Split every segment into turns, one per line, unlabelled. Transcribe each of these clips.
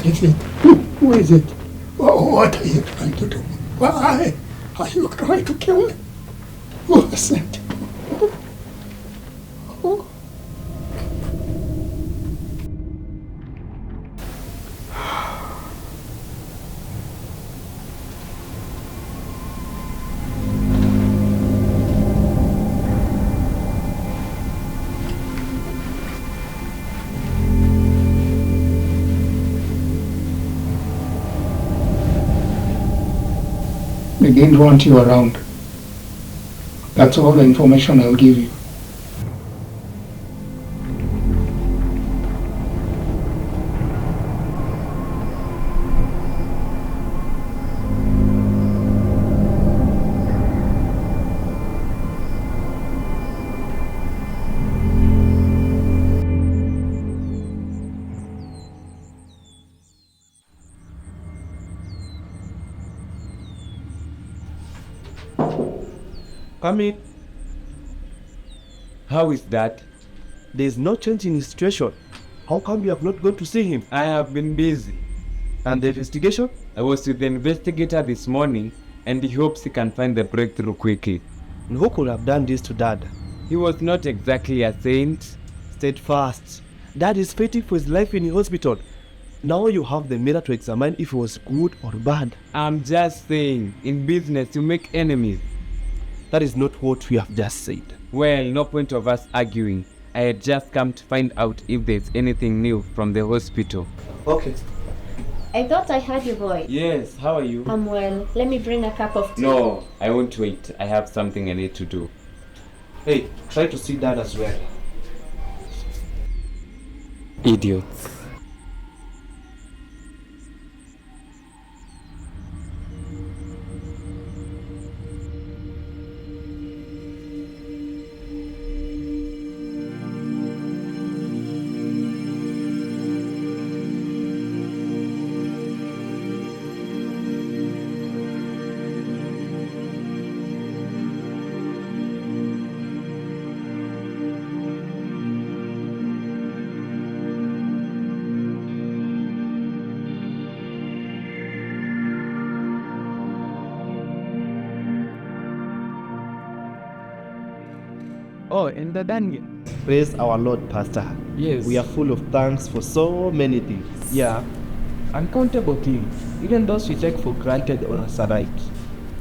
is it? Who is it? What are you trying to do? Why are you trying to kill me? Who is it? They didn't want you around. That's all the information I'll give you.
Come in.
How is that?
There is no change in his situation. How come you have not gone to see him?
I have been busy.
And the investigation?
I was with the investigator this morning, and he hopes he can find the breakthrough quickly.
And who could have done this to Dad?
He was not exactly a saint.
Steadfast. Dad is fighting for his life in the hospital. Now you have the mirror to examine if he was good or bad.
I'm just saying, in business you make enemies.
That is not what we have just said.
Well, no point of us arguing. I had just come to find out if there's anything new from the hospital.
Okay.
I thought I heard your voice.
Yes, how are you?
I'm well. Let me bring a cup of tea.
No, I won't wait. I have something I need to do.
Hey, try to see Dad as well.
Idiots.
Oh, and the Daniel.
Praise our Lord, Pastor.
Yes.
We are full of thanks for so many things.
Yeah. Uncountable things. Even those we take for granted or as a right.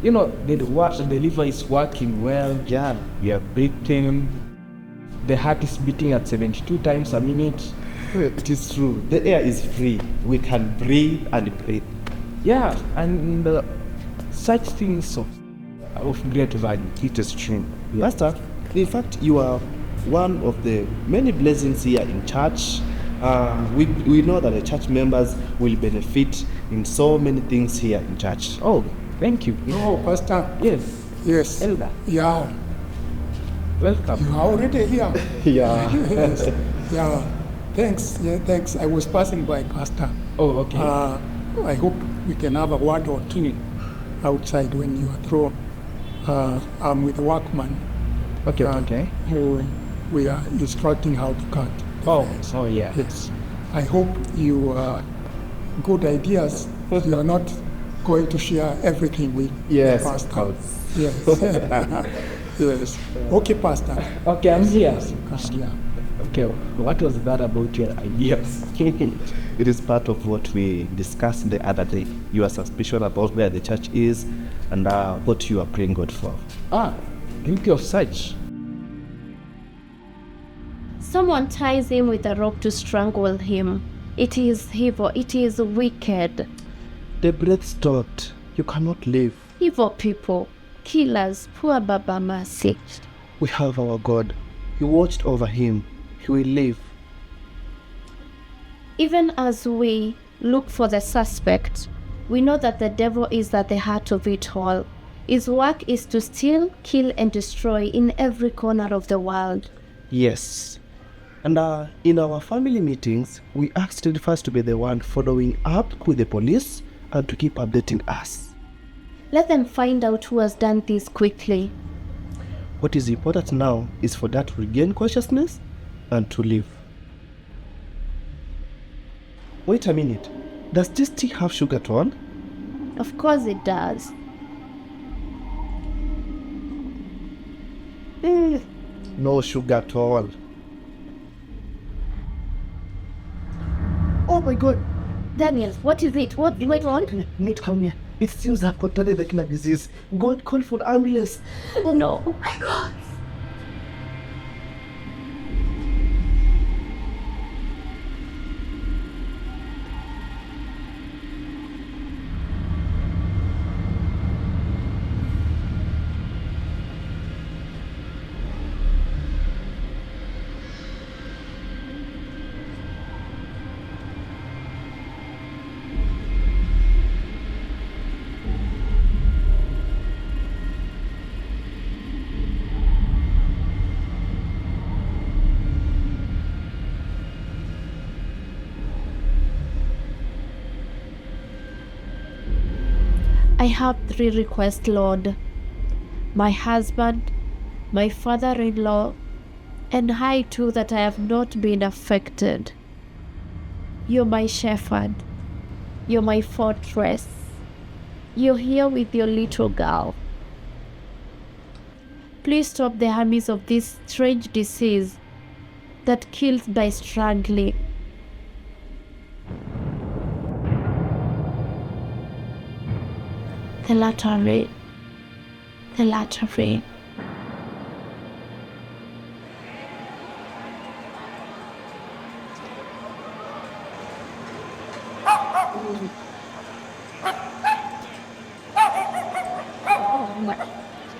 You know, the liver is working well.
Yeah.
We are breathing. The heart is beating at 72 times a minute.
It is true. The air is free. We can breathe and breathe.
Yeah, and such things of great value.
It is true. Yeah. Pastor, in fact, you are one of the many blessings here in church. We know that the church members will benefit in so many things here in church.
Oh, thank you.
No, Pastor.
Yes.
Yes.
Elder.
Yeah.
Welcome.
You are already here.
Yeah.
Yes. Yeah. Thanks. Yeah, thanks. I was passing by, Pastor.
Oh, okay.
I hope we can have a word or two outside when you are through. I'm with the workman.
Okay, okay.
Who we are instructing how to cut.
Oh, yeah.
Yes. I hope you good ideas. You are not going to share everything with
Yes,
the
of
pastor.
course.
Yes. Yes. Okay, Pastor.
Okay, I'm here.
Yeah.
Okay, what was that about your ideas?
It is part of what we discussed the other day. Your suspicion about where the church is and what you are praying God for.
Think of such.
Someone ties him with a rope to strangle him. It is evil. It is wicked.
The breath stopped. You cannot live.
Evil people. Killers. Poor Baba Mercy.
We have our God. He watched over him. He will live.
Even as we look for the suspect, we know that the devil is at the heart of it all. His work is to steal, kill, and destroy in every corner of the world.
Yes. And in our family meetings, we asked Steadfast to be the one following up with the police and to keep updating us.
Let them find out who has done this quickly.
What is important now is for that to regain consciousness and to live. Wait a minute. Does this tea have sugar at all?
Of course it does.
No sugar at all. Oh my god!
Daniel, what is it? What went on?
Not come here. It seems I've got the kidney disease. Go and call for ambulance.
Oh no. Oh my god. I have 3 requests, Lord. My husband, my father-in-law, and I too that I have not been affected. You're my shepherd. You're my fortress. You're here with your little girl. Please stop the armies of this strange disease that kills by strangling. The latter rain. The latter rain.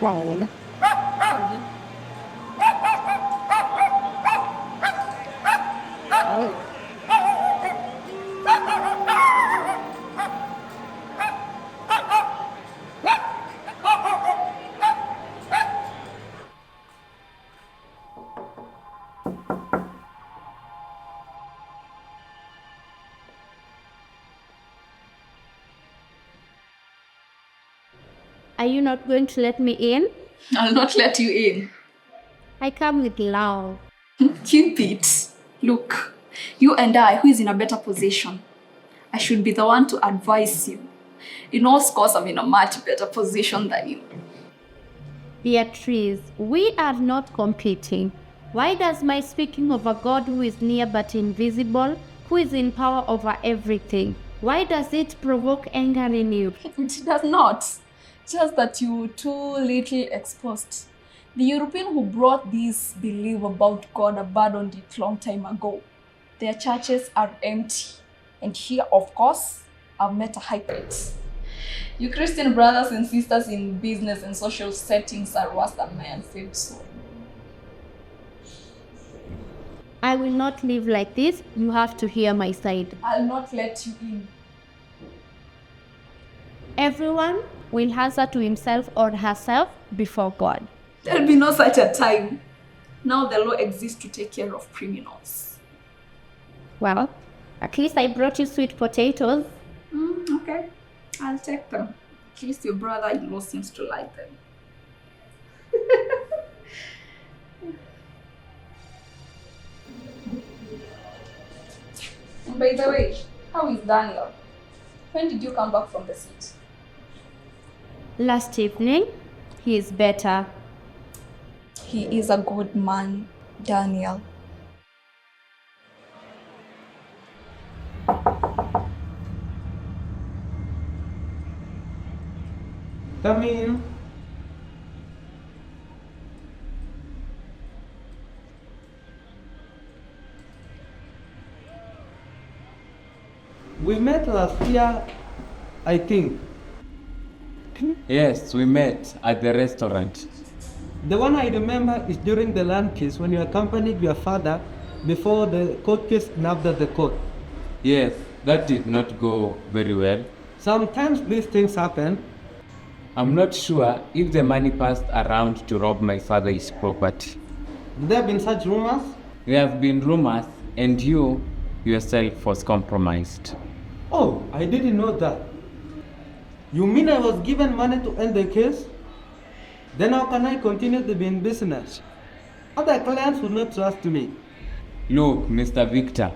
Wow. Are you not going to let me in?
I'll not let you in.
I come with love.
Keep it. Look, you and I, who is in a better position? I should be the one to advise you. In all scores, I'm in a much better position than you.
Beatrice, we are not competing. Why does my speaking of a God who is near but invisible, who is in power over everything, why does it provoke anger in you?
It does not. Just that you're too little exposed. The European who brought this belief about God abandoned it long time ago. Their churches are empty. And here, of course, I've met a hypocrite. You Christian brothers and sisters in business and social settings are worse than my unsaved soul.
I will not live like this. You have to hear my side.
I'll not let you in.
Everyone will answer to himself or herself before God.
There'll be no such a time. Now the law exists to take care of criminals.
Well, at least I brought you sweet potatoes.
Okay, I'll take them. At least your brother-in-law seems to like them. And by the way, how is Daniel? When did you come back from the city?
Last evening, he is better.
He is a good man, Daniel.
Come in. We met last year, I think.
Yes, we met at the restaurant.
The one I remember is during the land case when you accompanied your father before the court case and after the court.
Yes, that did not go very well.
Sometimes these things happen.
I'm not sure if the money passed around to rob my father's property.
There have been such rumors?
There have been rumors, and you yourself was compromised.
Oh, I didn't know that. You mean I was given money to end the case? Then how can I continue to be in business? Other clients would not trust me.
Look, Mr. Victor,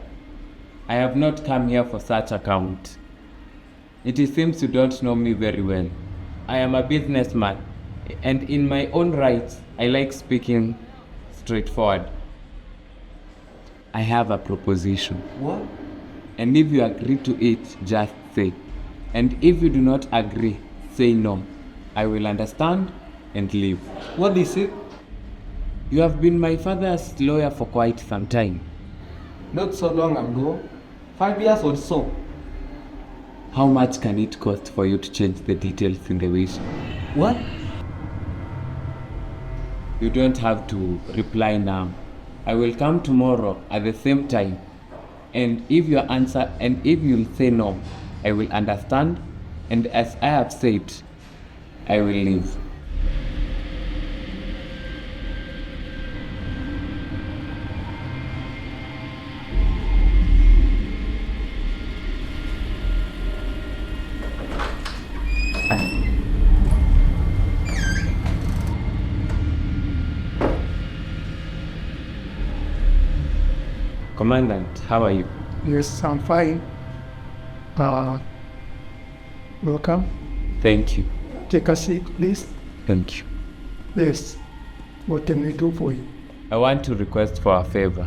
I have not come here for such account. It seems you don't know me very well. I am a businessman, and in my own right, I like speaking straightforward. I have a proposition.
What?
And if you agree to it, just say. And if you do not agree, say no. I will understand and leave.
What is it?
You have been my father's lawyer for quite some time.
Not so long ago. 5 years or so.
How much can it cost for you to change the details in the wish?
What?
You don't have to reply now. I will come tomorrow at the same time. And if you'll say no, I will understand. And as I have said, I will leave. Commandant, how are you?
Yes, I'm fine. Welcome.
Thank you.
Take a seat, please.
Thank you.
Yes. What can we do for you?
I want to request for a favor.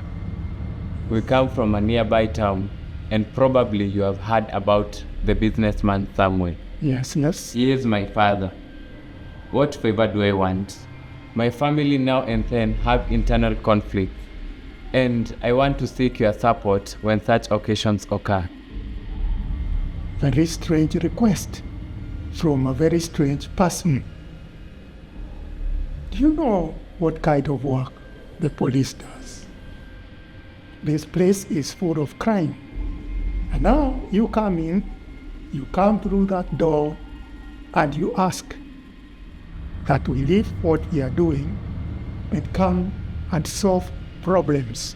We come from a nearby town, and probably you have heard about the businessman Samuel.
Yes, yes.
He is my father. What favor do I want? My family now and then have internal conflict, and I want to seek your support when such occasions occur.
Very strange request from a very strange person. Do you know what kind of work the police does? This place is full of crime. And now you come in, you come through that door, and you ask that we leave what we are doing and come and solve problems,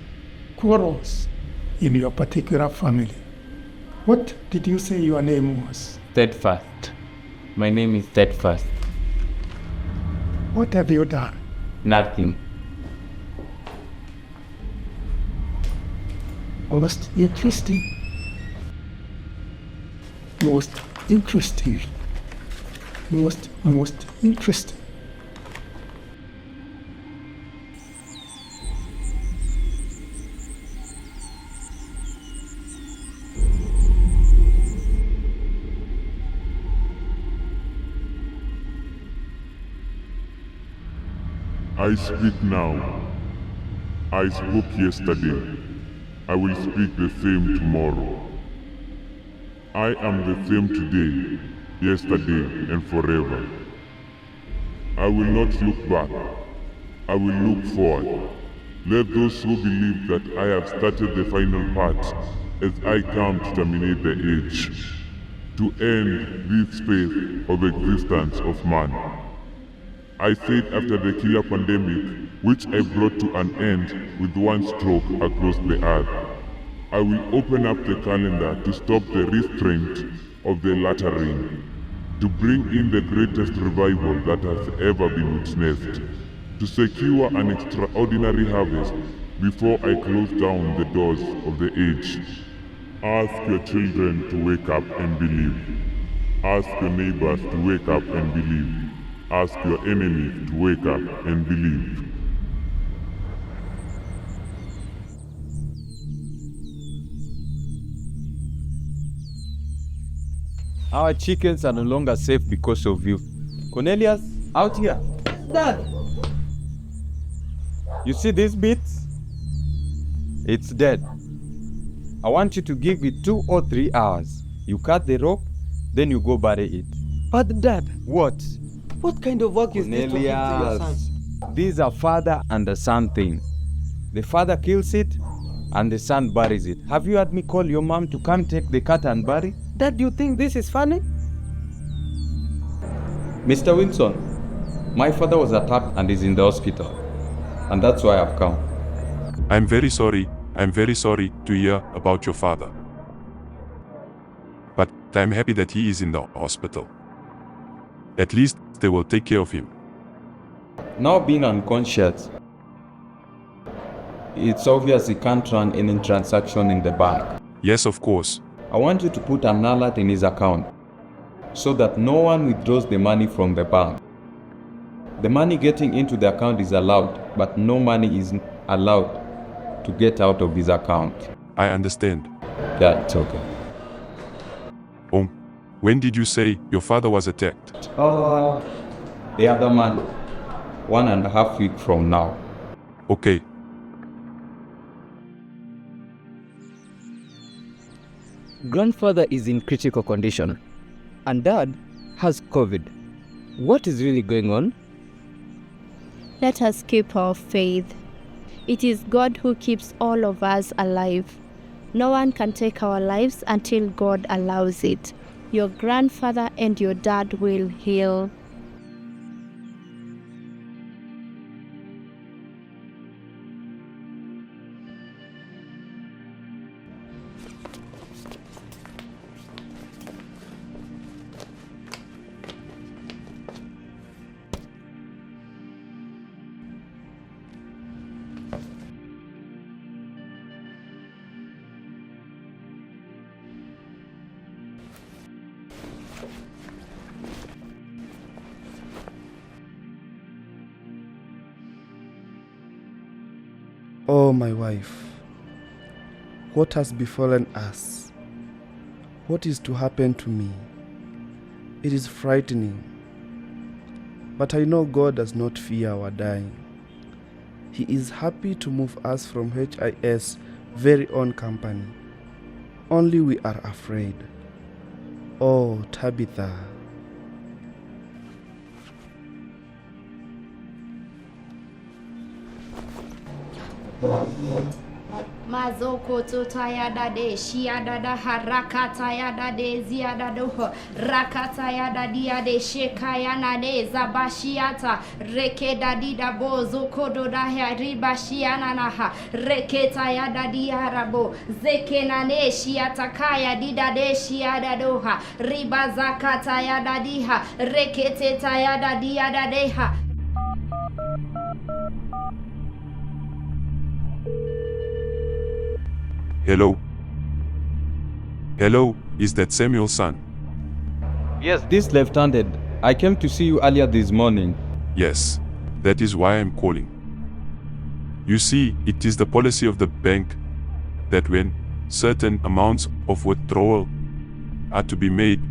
quarrels in your particular family. What did you say your name was?
Steadfast. My name is Steadfast.
What have you done?
Nothing.
Most interesting. Most interesting. Most interesting.
I speak now. I spoke yesterday. I will speak the same tomorrow. I am the same today, yesterday, and forever. I will not look back. I will look forward. Let those who believe that I have started the final part as I come to terminate the age, to end this space of existence of man. I said after the killer pandemic, which I brought to an end with one stroke across the earth, I will open up the calendar to stop the restraint of the latter rain, to bring in the greatest revival that has ever been witnessed, to secure an extraordinary harvest before I close down the doors of the age. Ask your children to wake up and believe. Ask your neighbors to wake up and believe. Ask your enemies to wake up and believe.
Our chickens are no longer safe because of you. Cornelius, out here.
Dad!
You see these bits? It's dead. I want you to give it 2 or 3 hours. You cut the rope, then you go bury it.
But Dad,
What?
what kind of work is this to give to your son?
These are father and the son thing. The father kills it and the son buries it. Have you had me call your mom to come take the cat and bury?
Dad, do you think this is funny?
Mr. Wilson, my father was attacked and is in the hospital. And that's why I've come.
I'm very sorry. I'm very sorry to hear about your father. But I'm happy that he is in the hospital. At least they will take care of him.
Now being unconscious, it's obvious he can't run any transaction in the bank.
Yes, of course.
I want you to put an alert in his account so that no one withdraws the money from the bank. The money getting into the account is allowed, but no money is allowed to get out of his account.
I understand.
Yeah, it's okay.
When did you say your father was attacked?
The other man, 1.5 weeks from now.
Okay.
Grandfather is in critical condition, and Dad has COVID. What is really going on?
Let us keep our faith. It is God who keeps all of us alive. No one can take our lives until God allows it. Your grandfather and your dad will heal.
Oh, my wife, what has befallen us? What is to happen to me? It is frightening. But I know God does not fear our dying. He is happy to move us from HIS very own company. Only we are afraid. Oh, Tabitha.
Mazoko totayada de shiada harakata yada de ziada doho rakata yada dia de shekayana de zabashiata rekeda dida bozo kodo da riba shiana naha reketa yada dia rabo zekena ne shiata kaya dida de shiada doha riba zakata yada diha rekete tayada dia da deha.
Hello? Hello, is that Samuel's son?
Yes, this left-handed. I came to see you earlier this morning.
Yes, that is why I'm calling. You see, it is the policy of the bank that when certain amounts of withdrawal are to be made,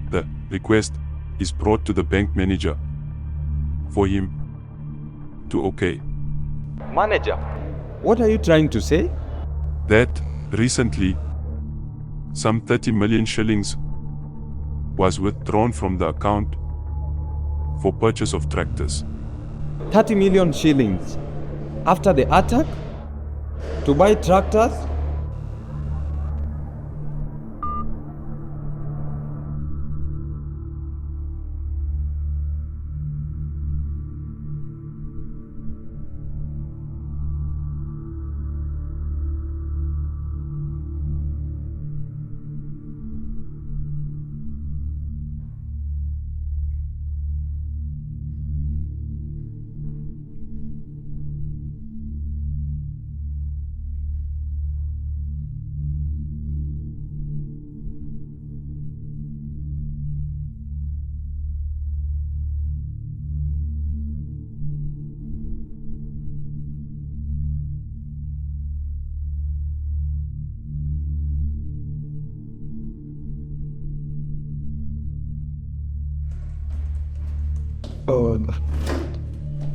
the request is brought to the bank manager for him to okay.
Manager, what are you trying to say?
That recently, some 30 million shillings was withdrawn from the account for purchase of tractors.
30 million shillings after the attack to buy tractors?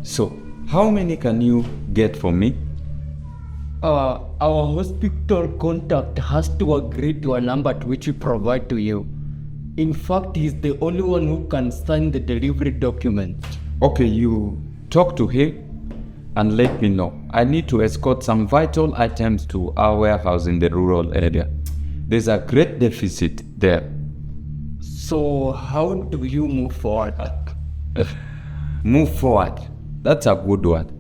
So, how many can you get for me?
Our hospital contact has to agree to a number to which we provide to you. In fact, he's the only one who can sign the delivery document.
Okay, you talk to him and let me know. I need to escort some vital items to our warehouse in the rural area. There's a great deficit there.
So how do you move forward?
Move forward. That's a good word.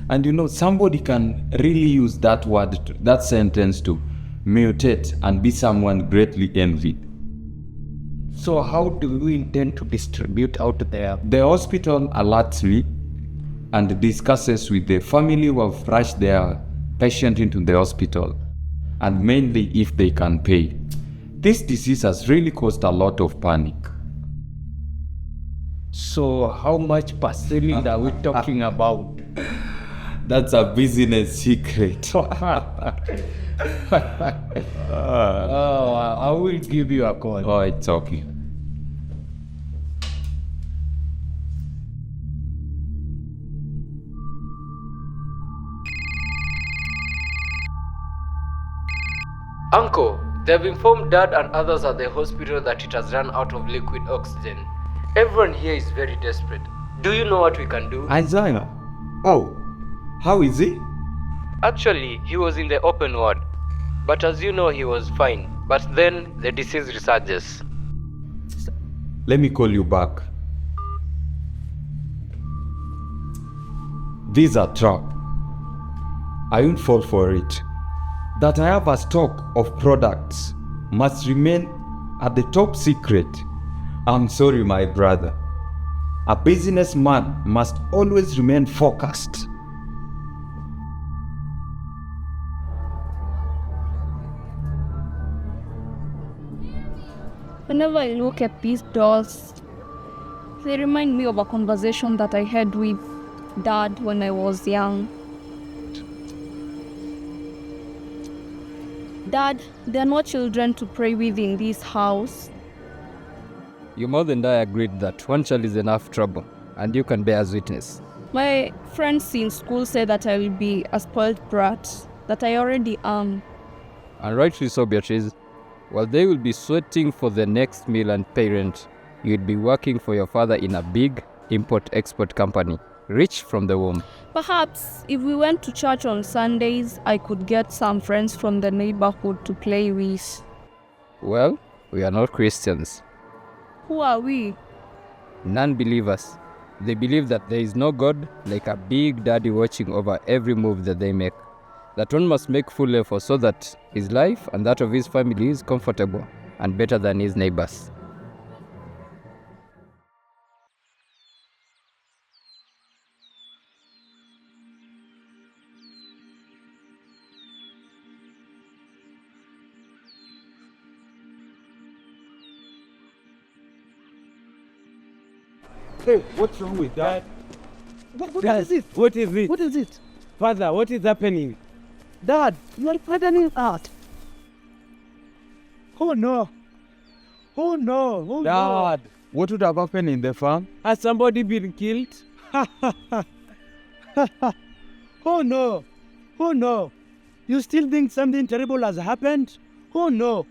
And you know, somebody can really use that word, that sentence to mutate and be someone greatly envied.
So how do you intend to distribute out there?
The hospital alerts me and discusses with the family who have rushed their patient into the hospital. and mainly if they can pay. This disease has really caused a lot of panic.
So how much per cylinder are we talking about?
That's a business secret.
I will give you a call.
Oh, it's okay.
Uncle, they've informed Dad and others at the hospital that it has run out of liquid oxygen. Everyone here is very desperate. Do you know what we can do?
Isaiah? Oh, how is he?
Actually, he was in the open ward. But as you know, he was fine. But then the disease resurges.
Let me call you back. These are trap. I won't fall for it. That I have a stock of products must remain at the top secret. I'm sorry, my brother. A businessman must always remain focused.
Whenever I look at these dolls, they remind me of a conversation that I had with Dad when I was young. Dad, there are no children to play with in this house.
Your mother and I agreed that one child is enough trouble, and you can bear as witness.
My friends in school say that I will be a spoiled brat, that I already am.
And rightly so, Beatrice. While they will be sweating for the next meal and parent, you'll be working for your father in a big import-export company, rich from the womb.
Perhaps if we went to church on Sundays, I could get some friends from the neighborhood to play with.
Well, we are not Christians.
Who are we?
Non-believers. They believe that there is no God like a big daddy watching over every move that they make. That one must make full effort so that his life and that of his family is comfortable and better than his neighbors.
Hey, what's wrong with that?
What is it?
What is it?
What is it?
Father, what is happening?
Dad, you are pardoning out. Oh no. Oh no. Oh
Dad,
what would have happened in the farm?
has somebody been killed?
Oh no. Oh no. You still think something terrible has happened? Oh no.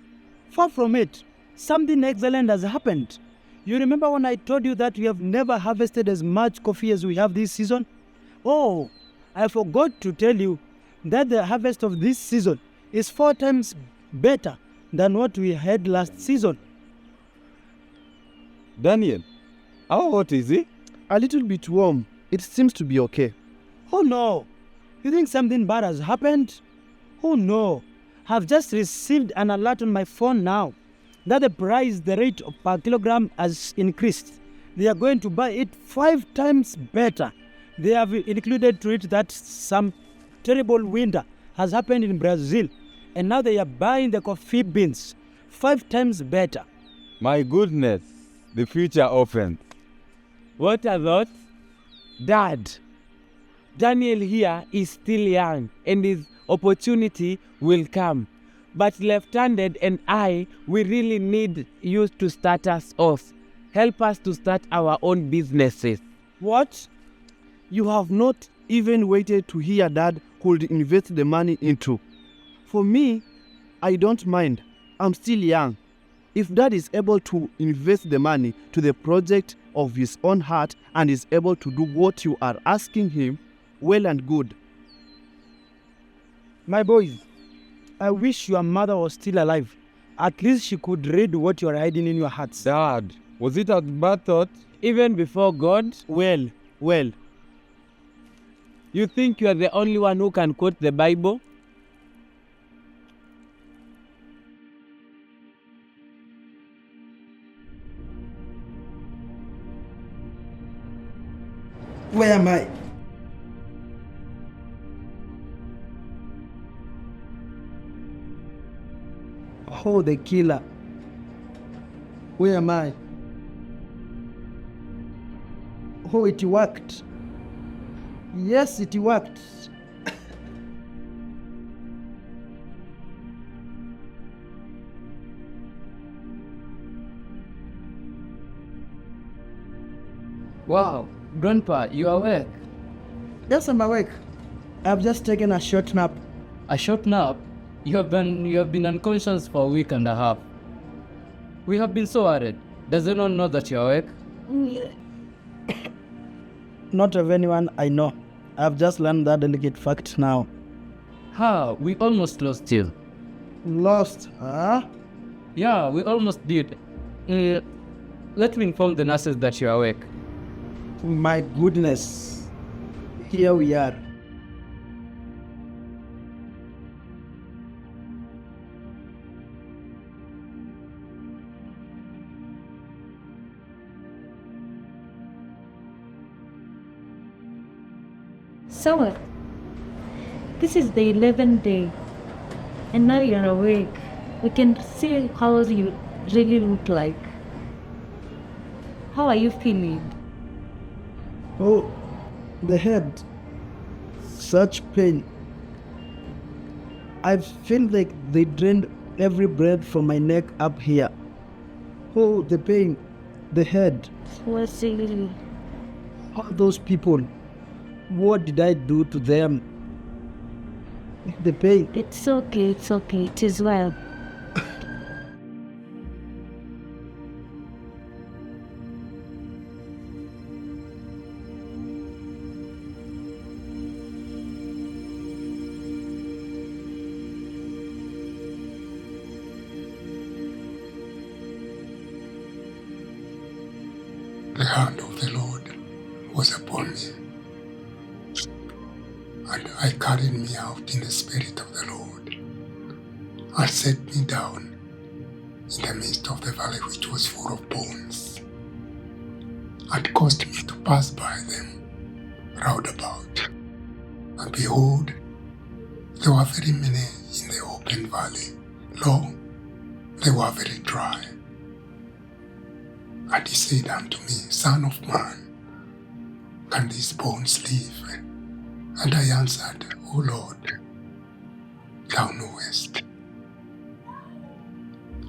Far from it. Something excellent has happened. You remember when I told you that we have never harvested as much coffee as we have this season? Oh, I forgot to tell you that the harvest of this season is 4 times better than what we had last season.
Daniel, how hot is it?
A little bit warm. It seems to be okay.
Oh no! You think something bad has happened? Oh no! I've just received an alert on my phone now that the rate per kilogram has increased. They are going to buy it 5 times better. They have included to it that some terrible winter has happened in Brazil, and now they are buying the coffee beans 5 times better.
My goodness, the future opens.
What are those? Dad, Daniel here is still young and his opportunity will come. But left-handed and I, we really need you to start us off. Help us to start our own businesses.
What? You have not even waited to hear Dad could invest the money into. For me, I don't mind. I'm still young. If Dad is able to invest the money to the project of his own heart and is able to do what you are asking him, well and good.
My boys, I wish your mother was still alive. At least she could read what you are hiding in your hearts.
Dad, was it a bad thought?
Even before God?
Well.
You think you are the only one who can quote the Bible?
Where am I? Oh, the killer. Where am I? Oh, it worked. Yes, it worked.
Wow, Grandpa, you are awake?
Yes, I'm awake. I've just taken a short nap.
A short nap? You have been unconscious for a week and a half. We have been so worried. Does anyone know that you're awake?
Not of anyone I know. I've just learned that delicate fact now.
Ha, we almost lost you.
Lost, huh?
Yeah, we almost did. Let me inform the nurses that you're awake.
My goodness. Here we are.
So, this is the 11th day, and now you're awake. We can see how you really look like. How are you feeling?
Oh, the head. Such pain. I feel like they drained every breath from my neck up here. Oh, the pain. The head.
What's it?
All those people. What did I do to them? The pain.
It's okay, it is well.
The hand of the Lord was upon me, and I carried me out in the Spirit of the Lord, and set me down in the midst of the valley which was full of bones, and caused me to pass by them round about. And behold, there were very many in the open valley. Lo, they were very dry. And he said unto me, Son of man, can these bones live? And I answered, O Lord, thou knowest.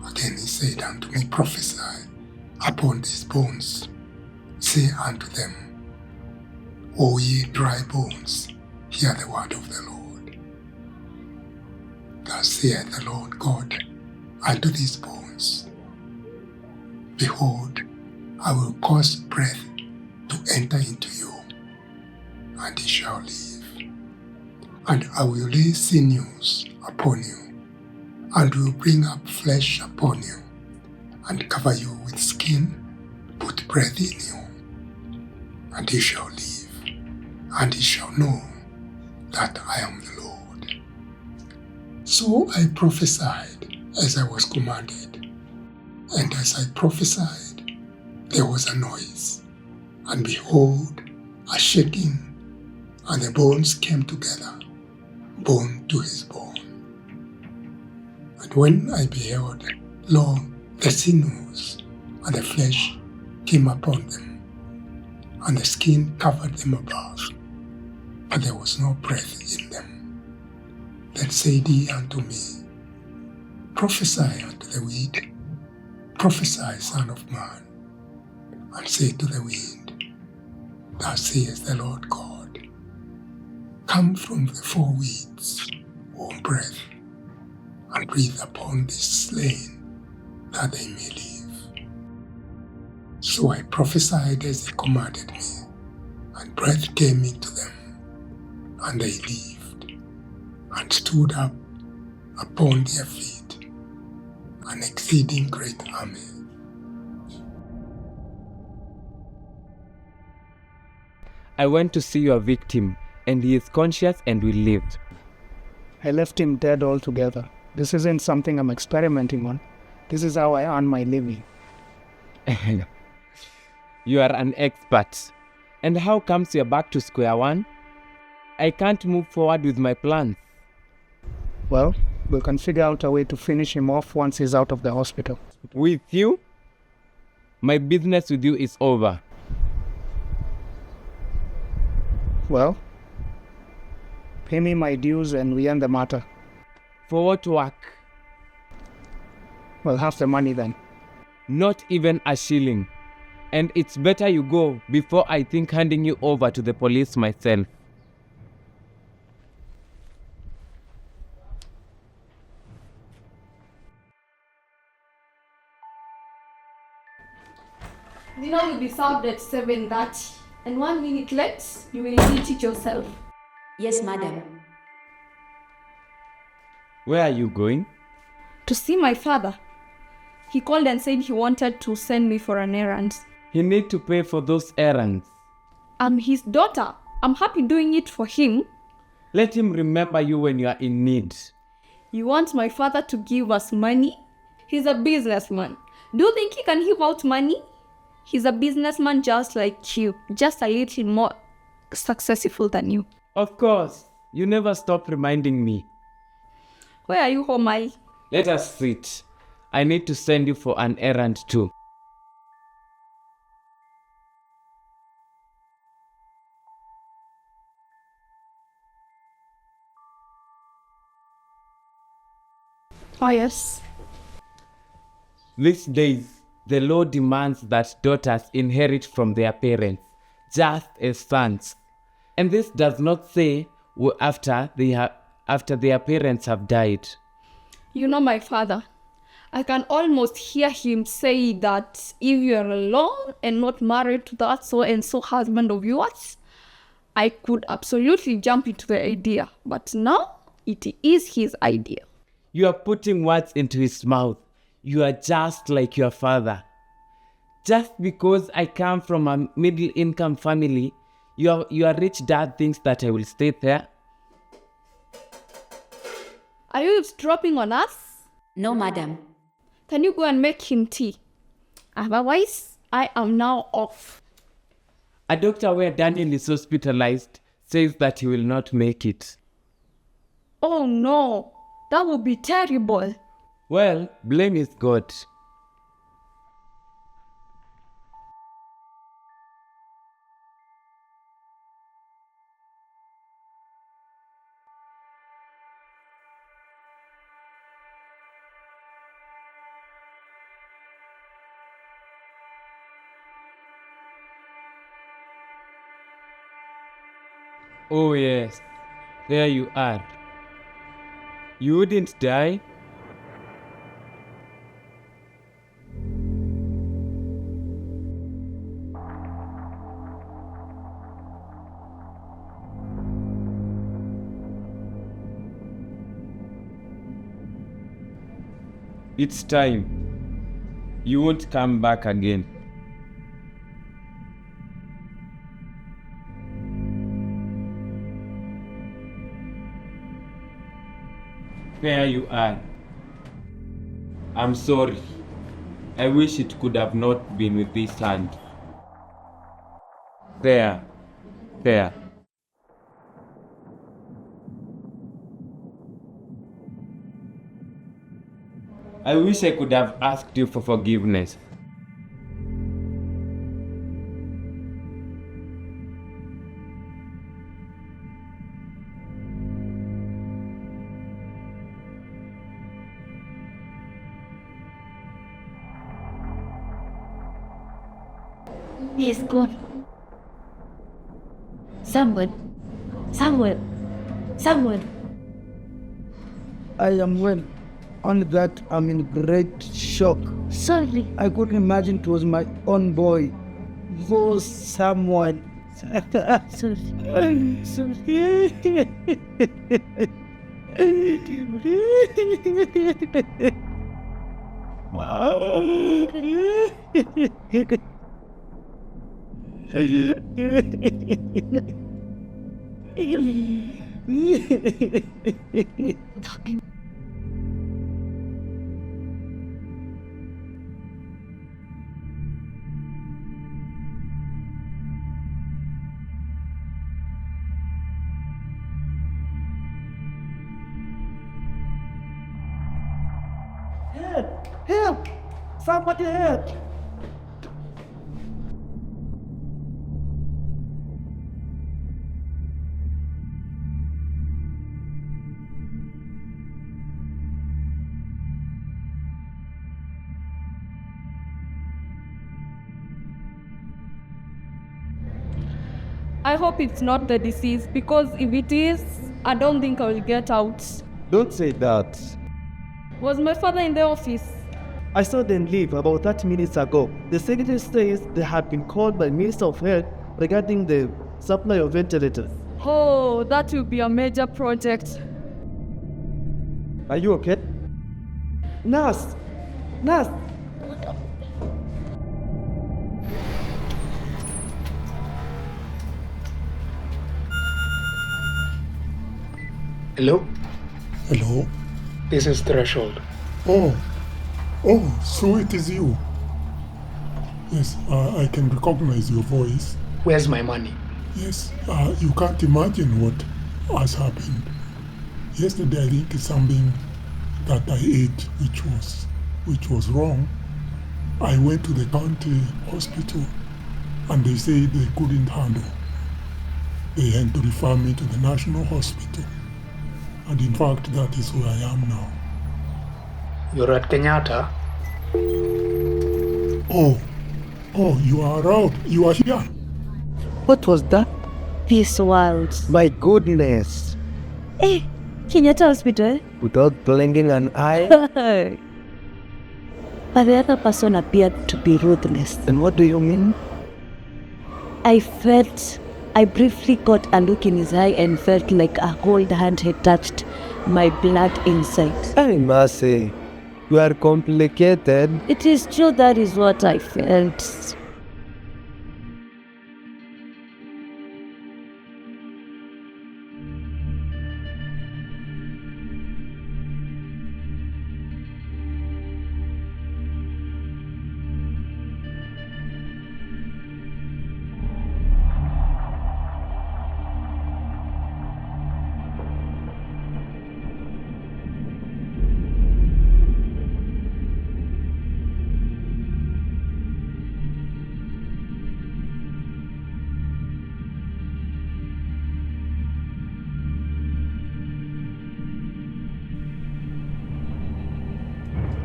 Again he said unto me, Prophesy upon these bones. Say unto them, O ye dry bones, hear the word of the Lord. Thus saith the Lord God unto these bones, Behold, I will cause breath to enter into you, and ye shall live. And I will lay sinews upon you, and will bring up flesh upon you, and cover you with skin, put breath in you, and ye shall live, and ye shall know that I am the Lord. So I prophesied as I was commanded, and as I prophesied, there was a noise, and behold, a shaking, and the bones came together, bone to his bone. And when I beheld, lo, the sinews and the flesh came upon them, and the skin covered them above, but there was no breath in them. Then said he unto me, Prophesy unto the wind, prophesy, Son of man, and say to the wind, Thus saith the Lord God, Come from the four winds, O breath, and breathe upon these slain, that they may live. So I prophesied as he commanded me, and breath came into them, and they lived, and stood up upon their feet, an exceeding great army.
I went to see your victim, and he is conscious and will live.
I left him dead altogether. This isn't something I'm experimenting on. This is how I earn my living.
You are an expert. And how comes you're back to square one? I can't move forward with my plans.
Well, We can figure out a way to finish him off once he's out of the hospital.
With you? My business with you is over.
Well, pay me my dues and we end the matter.
For what work?
Well, half the money then.
Not even a shilling. And it's better you go before I think handing you over to the police myself.
Dinner will be served at 7:30. And 1 minute late, you will eat it yourself.
Yes, madam.
Where are you going?
To see my father. He called and said he wanted to send me for an errand.
He need to pay for those errands.
I'm his daughter. I'm happy doing it for him.
Let him remember you when you are in need.
You want my father to give us money? He's a businessman. Do you think he can give out money? He's a businessman just like you, just a little more successful than you.
Of course. You never stop reminding me.
Where are you, Homai?
Let us sit. I need to send you for an errand too.
Oh, yes.
These days, the law demands that daughters inherit from their parents, just as sons. And this does not say after their parents have died.
You know my father. I can almost hear him say that if you're alone and not married to that so-and-so husband of yours, I could absolutely jump into the idea. But now, it is his idea.
You are putting words into his mouth. You are just like your father. Just because I come from a middle-income family, your rich dad thinks that I will stay there.
Are you eavesdropping on us?
No, madam.
Can you go and make him tea? Otherwise, I am now off.
A doctor where Daniel is hospitalized says that he will not make it.
Oh no, that would be terrible.
Well, blame is God. Oh yes, there you are. You wouldn't die? It's time. You won't come back again. There you are. I'm sorry. I wish it could have not been with this hand. There. There. I wish I could have asked you for forgiveness.
He's gone. Someone.
I am well. Only that I'm in great shock.
Sorry.
I couldn't imagine it was my own boy. Was someone. Somebody help!
I hope it's not the disease, because if it is, I don't think I will get out.
Don't say that.
Was my father in the office?
I saw them leave about 30 minutes ago. The secretary says they have been called by Minister of Health regarding the supply of ventilators.
Oh, that will be a major project.
Are you okay? Nurse! Nurse!
Hello?
Hello?
This is Threshold.
Oh, so it is you. Yes, I can recognize your voice.
Where's my money?
Yes, you can't imagine what has happened. Yesterday, I think something that I ate, which was wrong. I went to the county hospital, and they said they couldn't handle. They had to refer me to the national hospital. And in fact, that is where I am now.
You're at Kenyatta?
Oh, you are out. You are here.
What was that?
This world.
My goodness!
Hey, Kenyatta Hospital?
Without blinking an eye?
But the other person appeared to be ruthless.
And what do you mean?
I briefly got a look in his eye and felt like a cold hand had touched my blood inside.
I must say, you are complicated.
It is true, that is what I felt.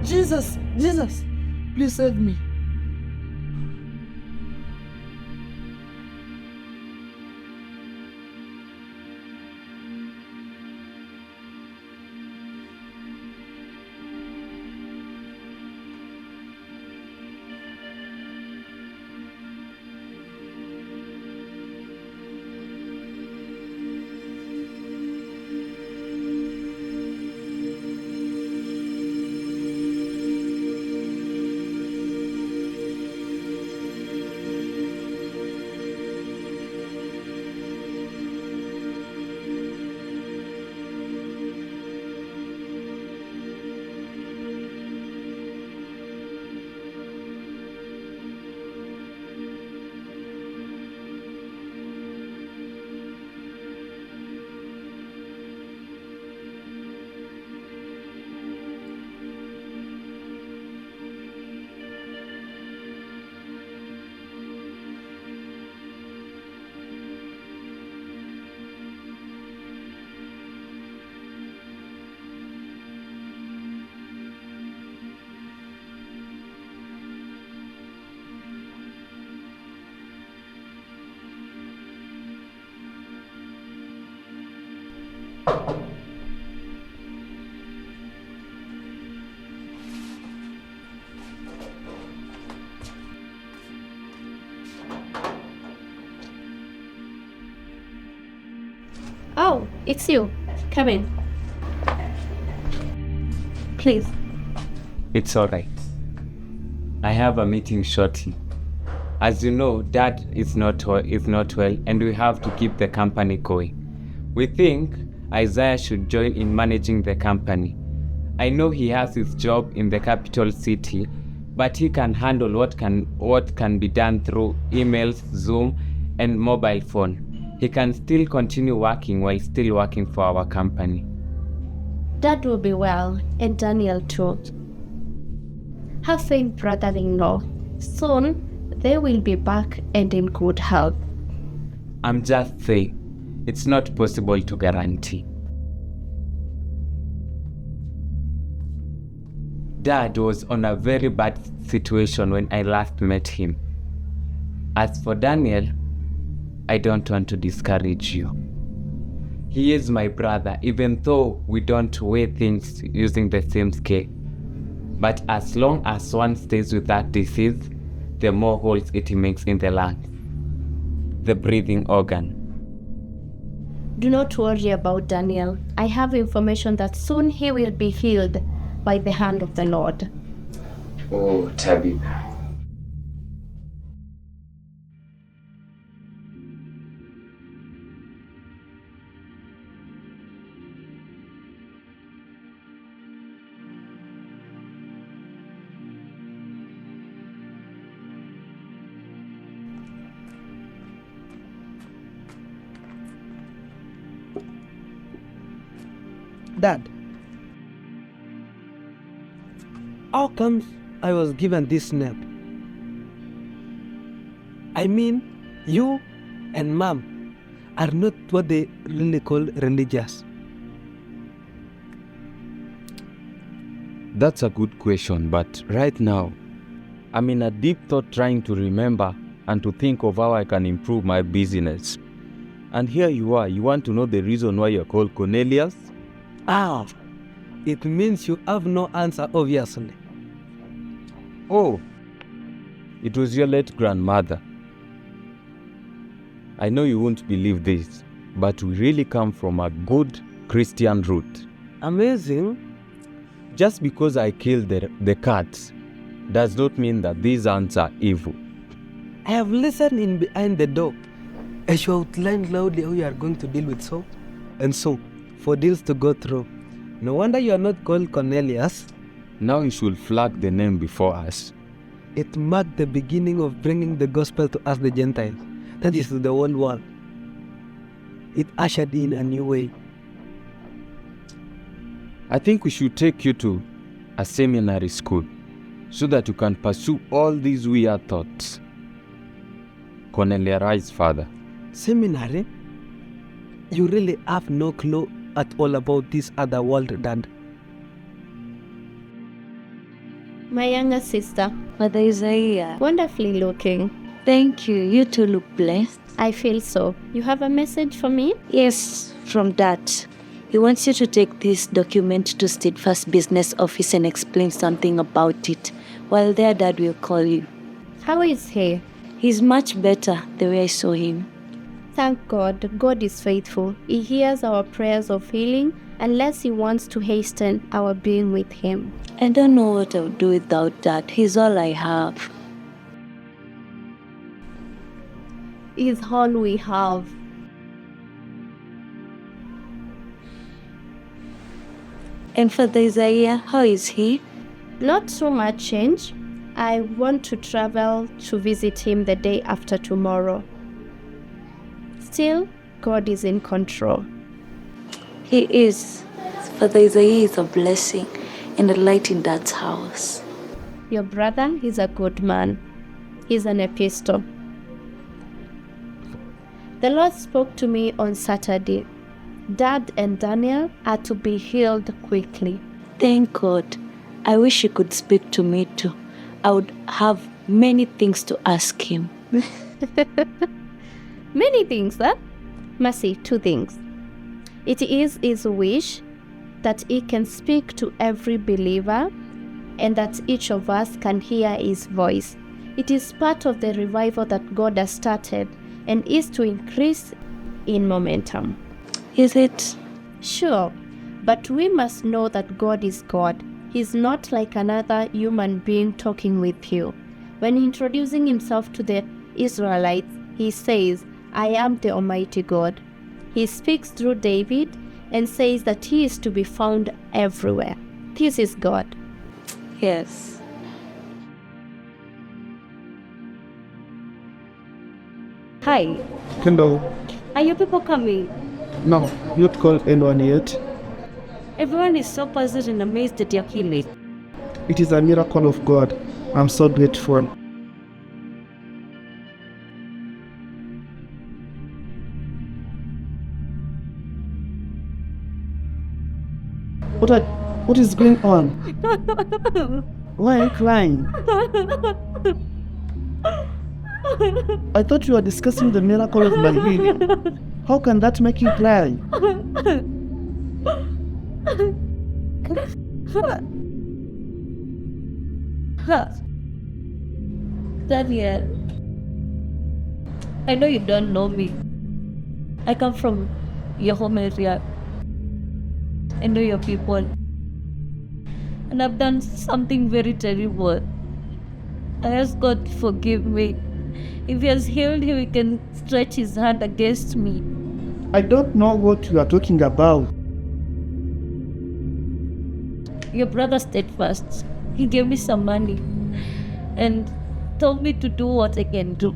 Jesus! Please save me.
Oh, it's you. Come in. Please.
It's alright. I have a meeting shortly. As you know, Dad is not well, and we have to keep the company going. We think Isaiah should join in managing the company. I know he has his job in the capital city, but he can handle what can be done through emails, Zoom, and mobile phone. He can still continue working while still working for our company.
Dad will be well, and Daniel too. Have faith, brother-in-law. Soon they will be back and in good health.
I'm just saying, it's not possible to guarantee. Dad was on a very bad situation when I last met him. As for Daniel, I don't want to discourage you. He is my brother, even though we don't weigh things using the same scale. But as long as one stays with that disease, the more holes it makes in the lungs, the breathing organ.
Do not worry about Daniel. I have information that soon he will be healed by the hand of the Lord.
Oh, Tabitha.
Dad, how comes I was given this name? I mean, you and Mom are not what they really call religious.
That's a good question, but right now, I'm in a deep thought trying to remember and to think of how I can improve my business. And here you are, you want to know the reason why you're called Cornelius?
Ah, it means you have no answer, obviously.
Oh, it was your late grandmother. I know you won't believe this, but we really come from a good Christian root.
Amazing.
Just because I killed the cats does not mean that these ants are evil.
I have listened in behind the door as you outlined loudly how you are going to deal with so and so for deals to go through. No wonder you are not called Cornelius.
Now you should flag the name before us.
It marked the beginning of bringing the gospel to us, the Gentiles, that is to the whole world. It ushered in a new way.
I think we should take you to a seminary school so that you can pursue all these weird thoughts. Cornelia Rice's father.
Seminary? You really have no clue at all about this other world, Dad.
My younger sister.
Mother Isaiah.
Wonderfully looking.
Thank you. You two look blessed.
I feel so. You have a message for me?
Yes, from Dad. He wants you to take this document to Steadfast Business Office and explain something about it. While there, Dad will call you.
How is he?
He's much better the way I saw him.
Thank God. God is faithful. He hears our prayers of healing unless He wants to hasten our being with Him.
I don't know what I would do without Dad. He's all I have.
He's all we have.
And Father Isaiah, how is he?
Not so much change. I want to travel to visit him the day after tomorrow. Still, God is in control.
He is. Father Isaiah is a blessing and a light in Dad's house.
Your brother is a good man. He's an epistle. The Lord spoke to me on Saturday. Dad and Daniel are to be healed quickly.
Thank God. I wish he could speak to me too. I would have many things to ask him.
Many things, huh? Mercy, 2 things. It is His wish that He can speak to every believer and that each of us can hear His voice. It is part of the revival that God has started and is to increase in momentum.
Is it?
Sure, but we must know that God is God. He's not like another human being talking with you. When introducing Himself to the Israelites, He says, I am the Almighty God. He speaks through David and says that He is to be found everywhere. This is God.
Yes.
Hi. Kendall.
Are you people coming?
No, not called anyone yet.
Everyone is so puzzled and amazed at your healing.
It is a miracle of God. I'm so grateful. What is going on? Why are you crying? I thought you were discussing the miracle of my healing. How can that make you cry?
Daniel, I know you don't know me. I come from your home area. I know your people. And I've done something very terrible. I ask God to forgive me. If He has healed him, He can stretch His hand against me.
I don't know what you are talking about.
Your brother stayed fast. He gave me some money and told me to do what I can do.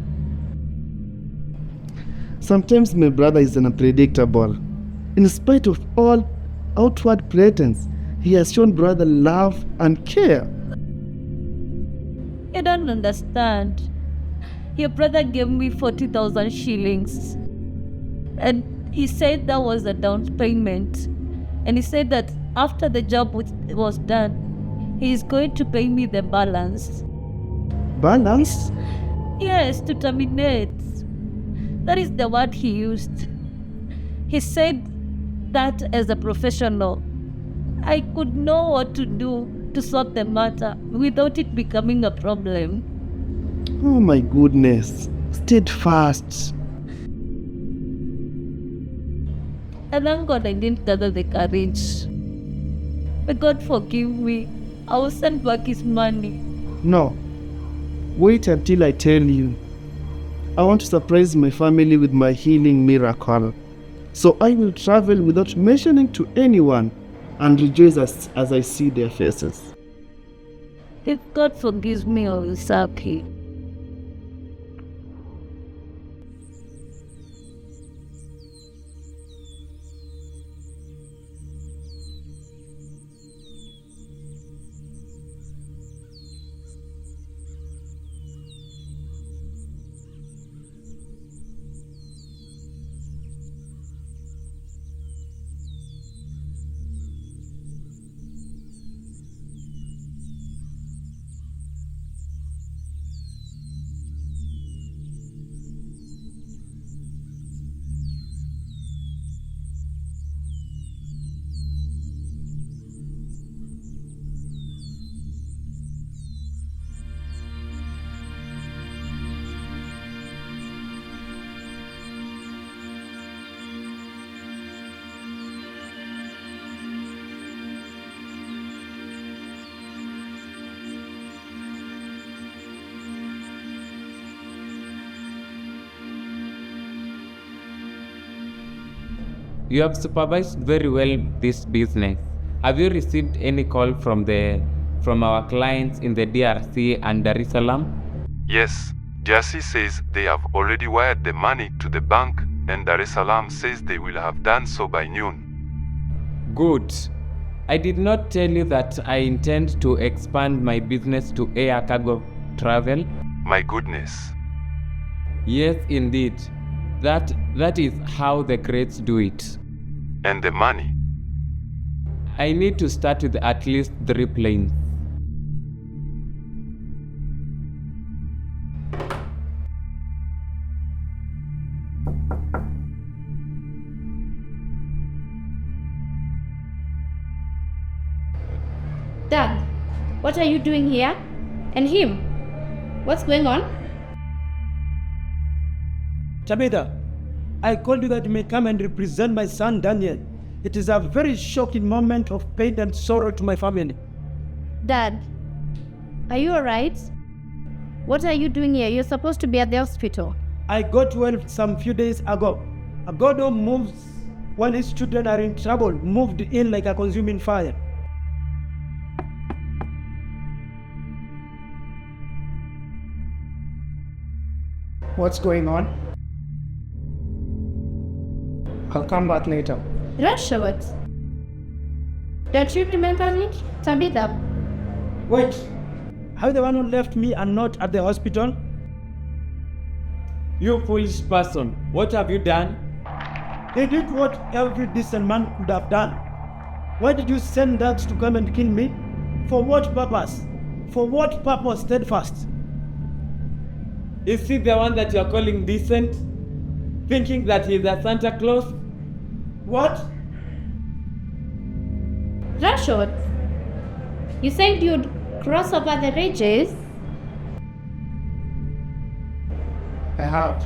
Sometimes my brother is unpredictable. In spite of all outward pretense, he has shown brother love and care.
You don't understand. Your brother gave me 40,000 shillings. And he said that was a down payment. And he said that after the job was done, he is going to pay me the balance.
Balance?
Yes, to terminate. That is the word he used. He said that as a professional, I could know what to do to solve the matter without it becoming a problem.
Oh my goodness. Steadfast.
And thank God I didn't gather the courage. May God forgive me. I will send back his money.
No. Wait until I tell you. I want to surprise my family with my healing miracle. So I will travel without mentioning to anyone and rejoice as I see their faces.
If God forgives me, I will serve him.
You have supervised very well this business. Have you received any call from our clients in the DRC and Dar es Salaam?
Yes, DRC says they have already wired the money to the bank, and Dar es Salaam says they will have done so by noon.
Good. I did not tell you that I intend to expand my business to air cargo travel.
My goodness.
Yes, indeed. That is how the greats do it.
And the money?
I need to start with at least 3 planes.
Dad, what are you doing here? And him? What's going on?
Tabitha, I called you that you may come and represent my son Daniel. It is a very shocking moment of pain and sorrow to my family.
Dad, are you alright? What are you doing here? You're supposed to be at the hospital.
I got well some few days ago. A God who moves when his children are in trouble moved in like a consuming fire.
What's going on? I'll come back later.
Rashawat, don't you remember me? Tabitha,
Wait, are you the one who left me and not at the hospital?
You foolish person, what have you done?
They did what every decent man could have done. Why did you send dogs to come and kill me? For what purpose? For what purpose, Steadfast?
Is he the one that you're calling decent? Thinking that he's a Santa Claus?
What?
Rashod, you said you'd cross over the ridges?
I have.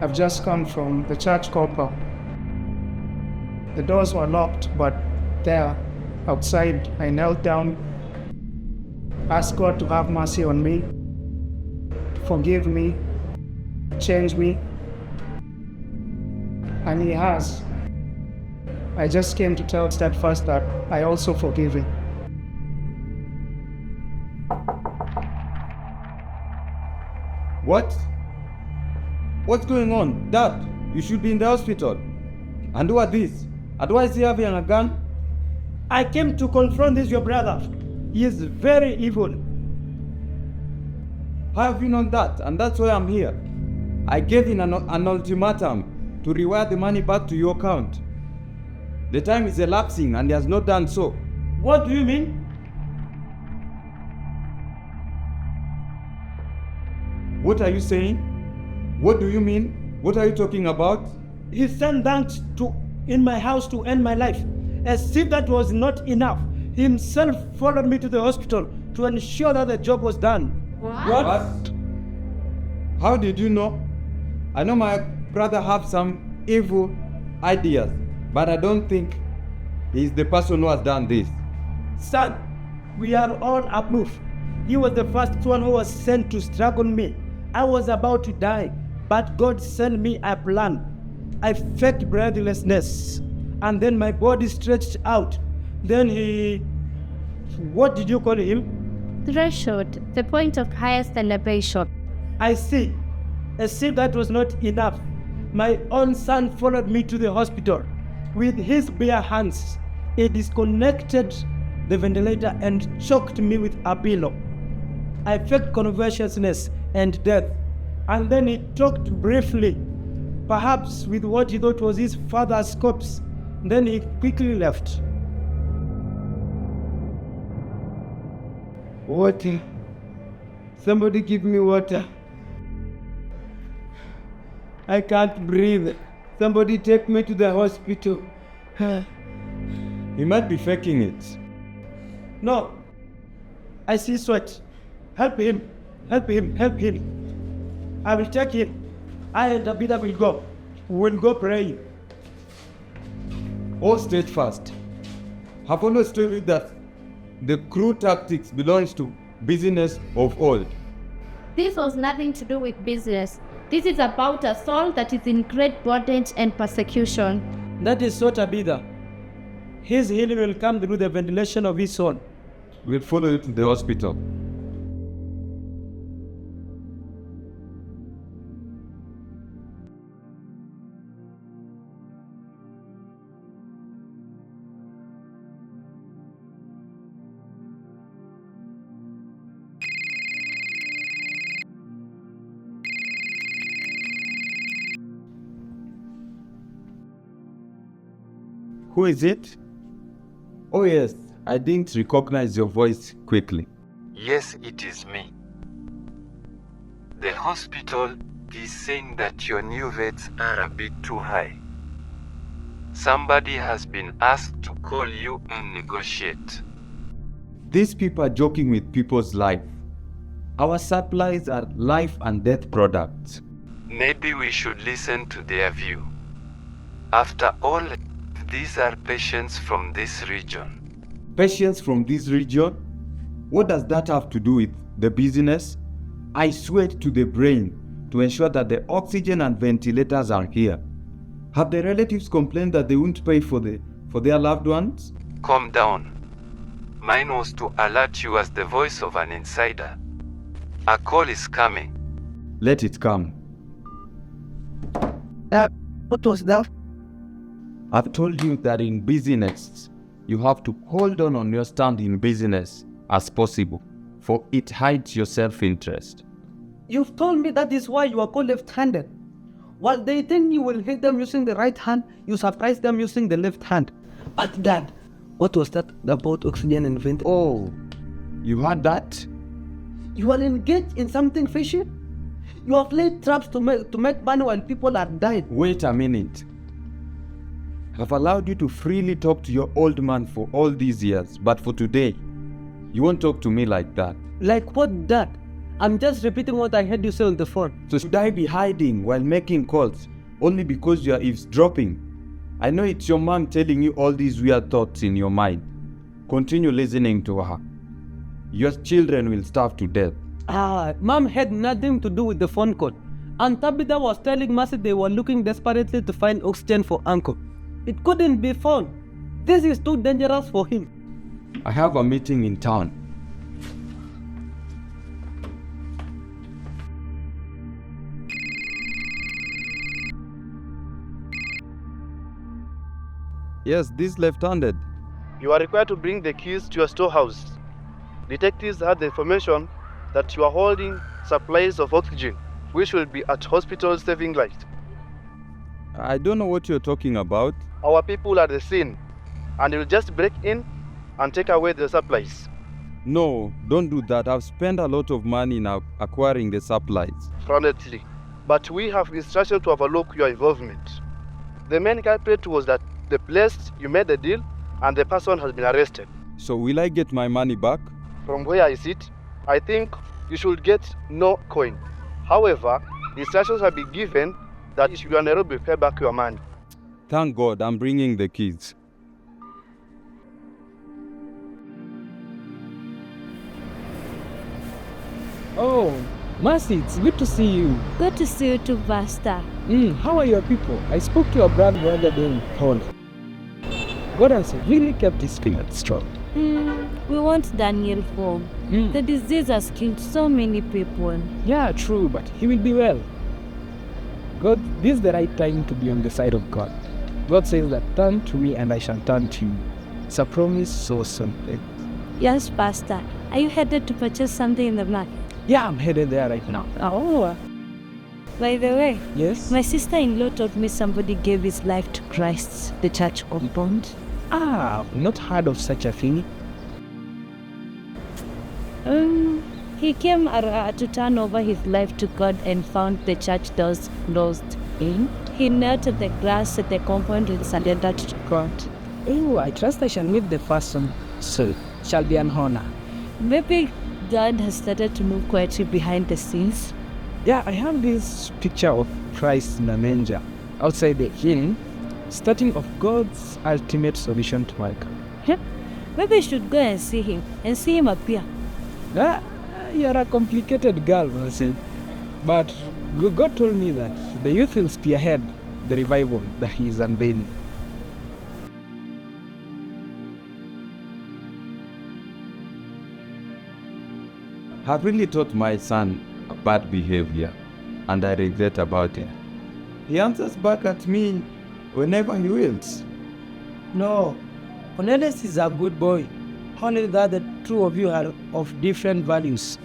I've just come from the church compound. The doors were locked, but there, outside, I knelt down, asked God to have mercy on me, forgive me, change me, and He has. I just came to tell Steadfast that I also forgive him.
What? What's going on? Dad, you should be in the hospital. And who are these? And why is he having a gun?
I came to confront this your brother. He is very evil.
How have you known that? And that's why I'm here. I gave him an ultimatum to rewire the money back to your account. The time is elapsing and he has not done so.
What do you mean?
What are you saying? What do you mean? What are you talking about?
He sent thanks in my house to end my life. As if that was not enough, he himself followed me to the hospital to ensure that the job was done.
What? How did you know? I know my brother have some evil ideas, but I don't think he's the person who has done this.
Son, we are all approved. He was the first one who was sent to struggle me. I was about to die, but God sent me a plan. I faked breathlessness, and then my body stretched out. Then what did you call him?
Threshold, the point of highest elevation.
I see. As if that was not enough, my own son followed me to the hospital. With his bare hands, he disconnected the ventilator and choked me with a pillow. I felt consciousness and death, and then he talked briefly, perhaps with what he thought was his father's corpse. Then he quickly left.
Water. Somebody give me water. I can't breathe. Somebody take me to the hospital.
He might be faking it.
No. I see sweat. Help him. Help him. Help him. I will take him. I and Abida will go. We'll go pray.
Oh, Steadfast. Have always told you that the cruel tactics belongs to business of old.
This was nothing to do with business. This is about a soul that is in great bondage and persecution.
That is so, Abida. His healing will come through the ventilation of his soul.
We'll follow you to the hospital.
Who is it?
Oh yes, I didn't recognize your voice quickly.
Yes, it is me. The hospital is saying that your new rates are a bit too high. Somebody has been asked to call you and negotiate.
These people are joking with people's life. Our supplies are life and death products.
Maybe we should listen to their view. After all, these are patients from this region.
Patients from this region? What does that have to do with the business? I sweat to the brain to ensure that the oxygen and ventilators are here. Have the relatives complained that they won't pay for their loved ones?
Calm down. Mine was to alert you as the voice of an insider. A call is coming.
Let it come.
What was that?
I've told you that in business, you have to hold on your stand in business as possible, for it hides your self-interest.
You've told me that is why you are called left-handed. While they think you will hit them using the right hand, you surprise them using the left hand. But Dad, what was that about oxygen invented?
Oh, you heard that?
You are engaged in something fishy? You have laid traps to make money while people are dying.
Wait a minute. I've allowed you to freely talk to your old man for all these years, but for today, you won't talk to me like that.
Like what, Dad? I'm just repeating what I heard you say on the phone.
So should I be hiding while making calls only because you are eavesdropping? I know it's your mom telling you all these weird thoughts in your mind. Continue listening to her. Your children will starve to death.
Mom had nothing to do with the phone call. And Tabitha was telling Mercy they were looking desperately to find oxygen for Uncle. It couldn't be found. This is too dangerous for him.
I have a meeting in town. Yes, this left-handed.
You are required to bring the keys to your storehouse. Detectives had the information that you are holding supplies of oxygen, which will be at hospitals saving lives.
I don't know what you're talking about.
Our people are at the scene, and you'll just break in and take away the supplies.
No, don't do that. I've spent a lot of money now acquiring the supplies.
Honestly, but we have instructions to overlook your involvement. The main culprit was that the place you made the deal, and the person has been arrested.
So will I get my money back?
From where I sit, I think you should get no coin. However, instructions have been given that you are not able to pay back your money.
Thank God I'm bringing the keys.
Oh, Mercy, it's good to see you.
Good to see you too, Pastor.
How are your people? I spoke to your brother the other day in hall. God has really kept his spirit strong.
We want Daniel home. The disease has killed so many people.
Yeah, true, but he will be well. God, this is the right time to be on the side of God. God says that turn to me and I shall turn to you. It's a promise so simple.
Yes, Pastor. Are you headed to purchase something in the market?
Yeah, I'm headed there right now.
Oh. By the way,
yes?
My sister-in-law told me somebody gave his life to Christ, the church compound.
I've not heard of such a thing.
He came to turn over his life to God and found the church doors closed in. He knelt at the grass at the compound and surrendered to God.
Oh, I trust I shall meet the person, so shall be an honor.
Maybe God has started to move quietly behind the scenes.
Yeah, I have this picture of Christ in a manger outside the inn, starting of God's ultimate solution to my God.
Maybe you should go and see him appear.
You're a complicated girl, Mercy. But God told me that the youth will spearhead the revival that He is unveiling.
I've really taught my son bad behavior, and I regret about it. He answers back at me whenever he wills.
No, Cornelius is a good boy. Only that the two of you are of different values.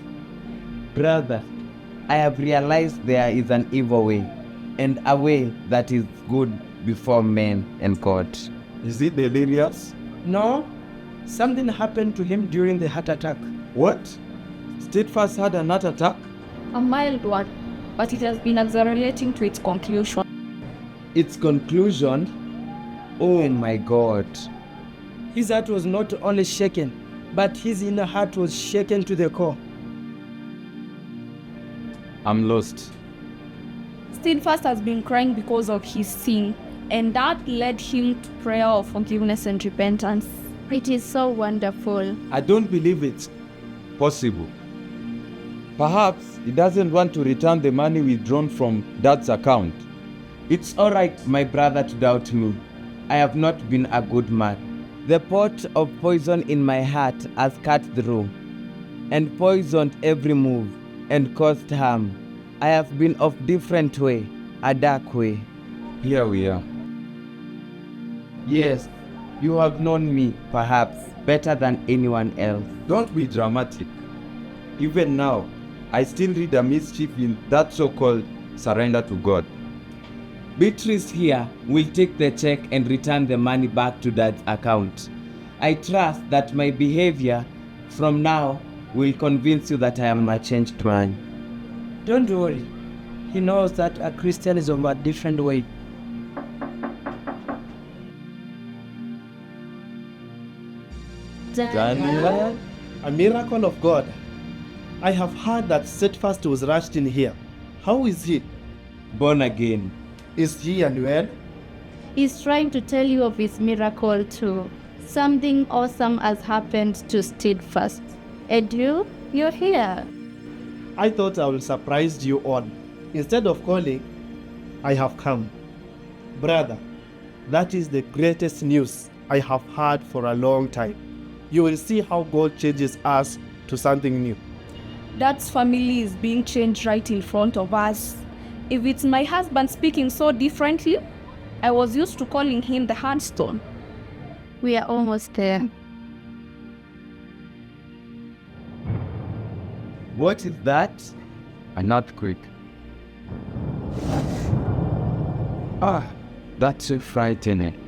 Brother, I have realized there is an evil way, and a way that is good before men and God.
Is it delirious?
No, something happened to him during the heart attack.
What? Steadfast had an heart attack?
A mild one, but it has been accelerating to its conclusion.
Its conclusion? Oh my God.
His heart was not only shaken, but his inner heart was shaken to the core.
I'm lost.
Steadfast has been crying because of his sin, and that led him to prayer of forgiveness and repentance.
It is so wonderful.
I don't believe it's possible. Perhaps he doesn't want to return the money withdrawn from Dad's account.
It's alright, my brother, to doubt me. I have not been a good man. The pot of poison in my heart has cut through and poisoned every move and caused harm. I have been of different way, a dark way.
Here we are.
Yes, You have known me, perhaps, better than anyone else.
Don't be dramatic. Even now, I still read the mischief in that so-called surrender to God.
Beatrice here will take the check and return the money back to Dad's account. I trust that my behavior from now will convince you that I am a changed man.
Don't worry. He knows that a Christian is of a different way.
Daniel? A miracle of God. I have heard that Steadfast was rushed in here. How is he?
Born again.
Is he unwell?
He's trying to tell you of his miracle too. Something awesome has happened to Steadfast. And you're here.
I thought I would surprise you all. Instead of calling, I have come. Brother, that is the greatest news I have heard for a long time. You will see how God changes us to something new.
Dad's family is being changed right in front of us. If it's my husband speaking so differently, I was used to calling him the handstone.
We are almost there.
What is that?
An earthquake.
That's so frightening.